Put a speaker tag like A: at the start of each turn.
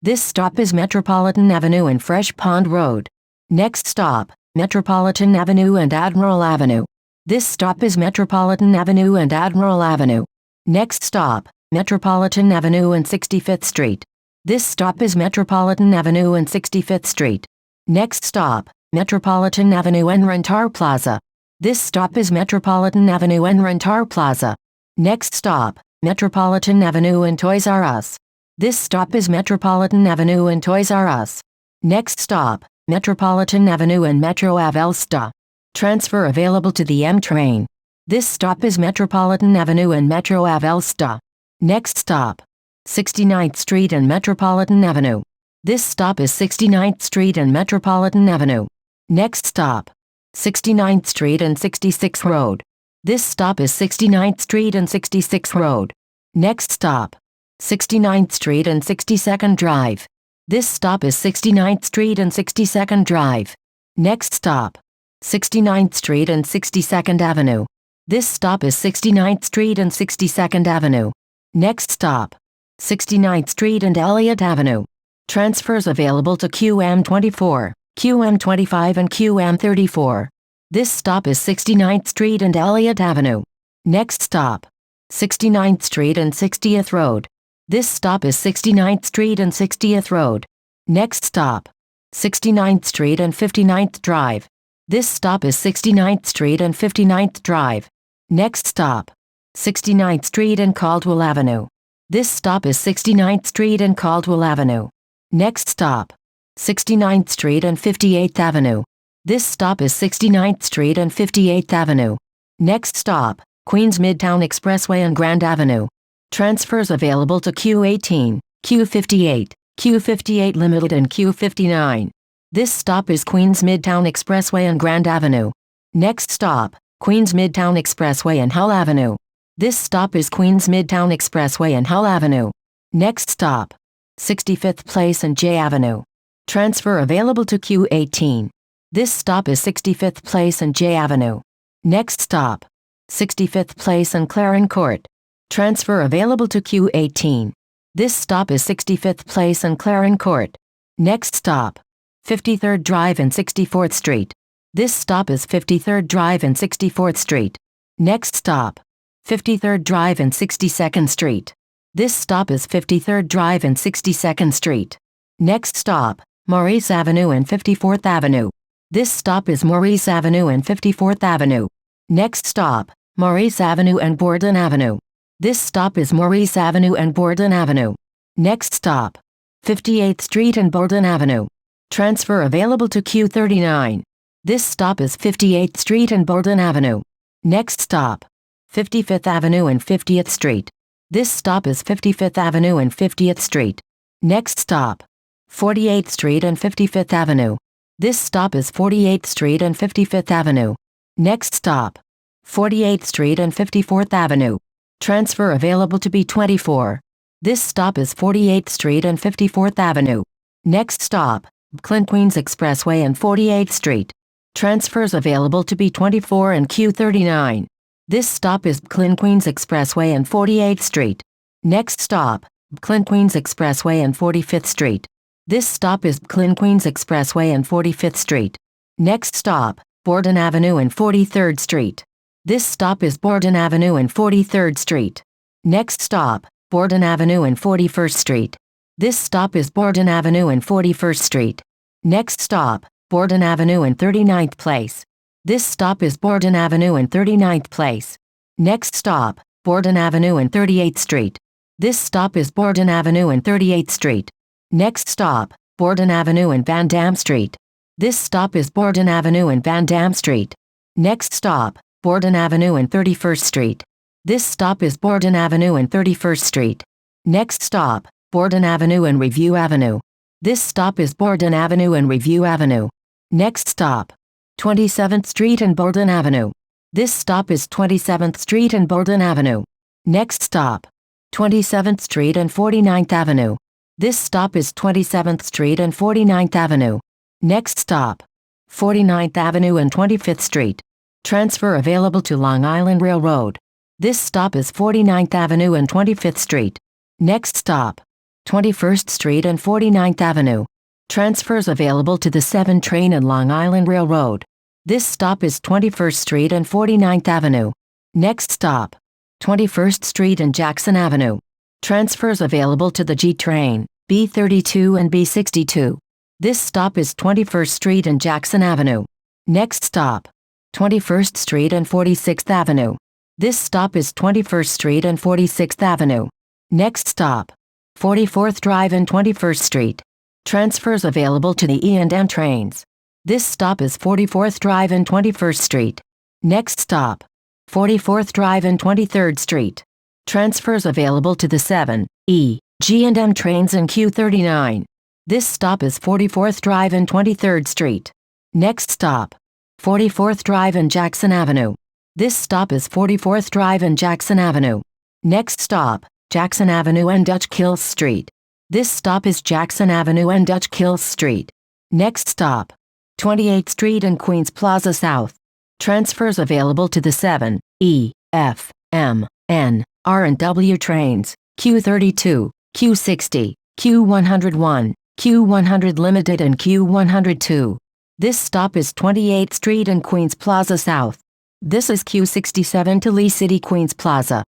A: This stop is Metropolitan Avenue and Fresh Pond Road. Next stop, Metropolitan Avenue and Admiral Avenue. This stop is Metropolitan Avenue and Admiral Avenue. Next stop, Metropolitan Avenue and 65th Street. This stop is Metropolitan Avenue and 65th Street. Next stop, Metropolitan Avenue and Rentar Plaza. This stop is Metropolitan Avenue and Rentar Plaza. Next stop, Metropolitan Avenue and Toys R Us. This stop is Metropolitan Avenue and Toys R Us. Next stop, Metropolitan Avenue and Metro Ave Elsta. Transfer available to the M train. This stop is Metropolitan Avenue and Metro Ave Elsta. Next stop, 69th Street and Metropolitan Avenue. This stop is 69th Street and Metropolitan Avenue. Next stop, 69th Street and 66th Road. This stop is 69th Street and 66th Road. Next stop, 69th Street and 62nd Drive. This stop is 69th Street and 62nd Drive. Next stop, 69th Street and 62nd Avenue. This stop is 69th Street and 62nd Avenue. Next stop, 69th Street and Elliott Avenue. Transfers available to QM24, QM25 and QM34. This stop is 69th Street and Elliott Avenue. Next stop, 69th Street and 60th Road. This stop is 69th Street and 60th Road. Next stop, 69th Street and 59th Drive. This stop is 69th Street and 59th Drive. Next stop, 69th Street and Caldwell Avenue. This stop is 69th Street and Caldwell Avenue. Next stop, 69th Street and 58th Avenue. This stop is 69th Street and 58th Avenue. Next stop, Queens Midtown Expressway and Grand Avenue. Transfers available to Q18, Q58, Q58 Limited and Q59. This stop is Queens Midtown Expressway and Grand Avenue. Next stop, Queens Midtown Expressway and Hull Avenue. This stop is Queens Midtown Expressway and Hull Avenue. Next stop, 65th Place and J Avenue. Transfer available to Q18. This stop is 65th Place and J Avenue. Next stop, 65th Place and Claren Court. Transfer available to Q18. This stop is 65th Place and Claren Court. Next stop, 53rd Drive and 64th Street. This stop is 53rd Drive and 64th Street. Next stop, 53rd Drive and 62nd Street. This stop is 53rd Drive and 62nd Street. Next stop, Maurice Avenue and 54th Avenue. This stop is Maurice Avenue and 54th Avenue. Next stop, Maurice Avenue and Borden Avenue. This stop is Maurice Avenue and Borden Avenue. Next stop, 58th Street and Borden Avenue. Transfer available to Q39. This stop is 58th Street and Borden Avenue. Next stop, 55th Avenue and 50th Street. This stop is 55th Avenue and 50th Street. Next stop, 48th Street and 55th Avenue. This stop is 48th Street and 55th Avenue. Next stop, 48th Street and 54th Avenue. Transfer available to B24. This stop is 48th Street and 54th Avenue. Next stop, Bklyn-Qns Expressway and 48th Street. Transfers available to B24 and Q39. This stop is Bklyn-Qns Expressway and 48th Street. Next stop, Bklyn-Qns Expressway and 45th Street. This stop is Bklyn-Qns Expressway and 45th Street. Next stop, Borden Avenue and 43rd Street. This stop is Borden Avenue and 43rd Street. Next stop, Borden Avenue and 41st Street. This stop is Borden Avenue and 41st Street. Next stop, Borden Avenue and 39th Place. This stop is Borden Avenue and 39th Place. Next stop, Borden Avenue and 38th Street. This stop is Borden Avenue and 38th Street. Next stop, Borden Avenue and Van Dam Street. This stop is Borden Avenue and Van Dam Street. Next stop, Borden Avenue and 31st Street. This stop is Borden Avenue and 31st Street. Next stop, Borden Avenue and Review Avenue. This stop is Borden Avenue and Review Avenue. Next stop, 27th Street and Borden Avenue. This stop is 27th Street and Borden Avenue. Next stop, 27th Street and 49th Avenue. This stop is 27th Street and 49th Avenue. Next stop, 49th Avenue and 25th Street. Transfer available to Long Island Railroad. This stop is 49th Avenue and 25th Street. Next stop, 21st Street and 49th Avenue. Transfers available to the 7 train and Long Island Railroad. This stop is 21st Street and 49th Avenue. Next stop, 21st Street and Jackson Avenue. Transfers available to the G train, B32 and B62. This stop is 21st Street and Jackson Avenue. Next stop, 21st Street and 46th Avenue. This stop is 21st Street and 46th Avenue. Next stop, 44th Drive and 21st Street. Transfers available to the E&M trains. This stop is 44th Drive and 21st Street. Next stop, 44th Drive and 23rd Street. Transfers available to the 7, E, G&M trains and Q39. This stop is 44th Drive and 23rd Street. Next stop, 44th Drive and Jackson Avenue. This stop is 44th Drive and Jackson Avenue. Next stop, Jackson Avenue and Dutch Kills Street. This stop is Jackson Avenue and Dutch Kills Street. Next stop, 28th Street and Queens Plaza South. Transfers available to the 7, E, F, M, N, R and W trains, Q32, Q60, Q101, Q100 Limited and Q102. This stop is 28th Street and Queens Plaza South. This is Q67 to Lee City Queens Plaza.